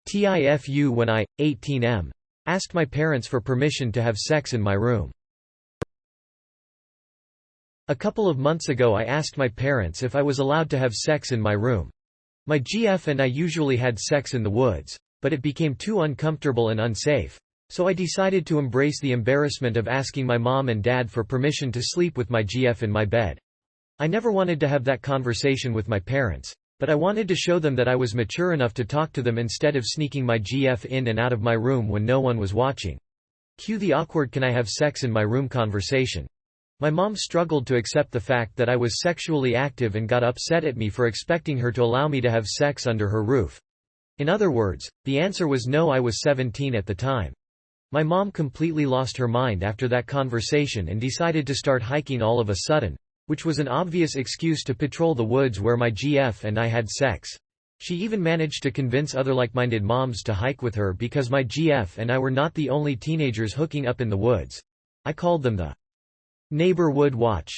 TIFU when I, 18 asked my parents for permission to have sex in my room. A couple of months ago I asked my parents if I was allowed to have sex in my room. My GF and I usually had sex in the woods, but it became too uncomfortable and unsafe, so I decided to embrace the embarrassment of asking my mom and dad for permission to sleep with my GF in my bed. I never wanted to have that conversation with my parents, but I wanted to show them that I was mature enough to talk to them instead of sneaking my GF in and out of my room when no one was watching. Cue the awkward "can I have sex in my room" conversation. My mom struggled to accept the fact that I was sexually active and got upset at me for expecting her to allow me to have sex under her roof. In other words, the answer was no. I was 17 at the time. My mom completely lost her mind after that conversation and decided to start hiking all of a sudden, which was an obvious excuse to patrol the woods where my GF and I had sex. She even managed to convince other like-minded moms to hike with her because my GF and I were not the only teenagers hooking up in the woods. I called them the neighbor wood watch.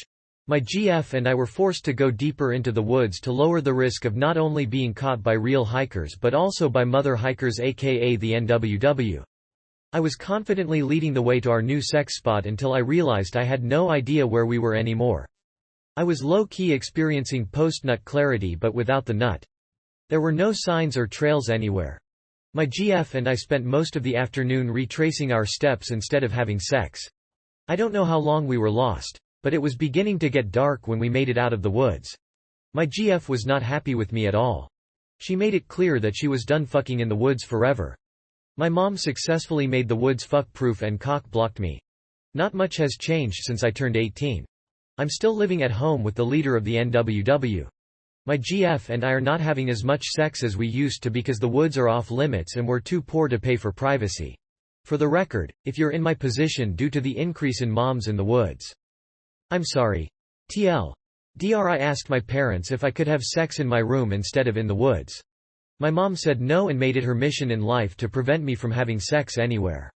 My GF and I were forced to go deeper into the woods to lower the risk of not only being caught by real hikers but also by mother hikers, aka the NSFW. I was confidently leading the way to our new sex spot until I realized I had no idea where we were anymore. I was low-key experiencing post-nut clarity but without the nut. There were no signs or trails anywhere. My GF and I spent most of the afternoon retracing our steps instead of having sex. I don't know how long we were lost, but it was beginning to get dark when we made it out of the woods. My GF was not happy with me at all. She made it clear that she was done fucking in the woods forever. My mom successfully made the woods fuck-proof and cock-blocked me. Not much has changed since I turned 18. I'm still living at home with the leader of the NSFW. My GF and I are not having as much sex as we used to because the woods are off limits and we're too poor to pay for privacy. For the record, if you're in my position due to the increase in moms in the woods. I'm sorry. I asked my parents if I could have sex in my room instead of in the woods. My mom said no and made it her mission in life to prevent me from having sex anywhere.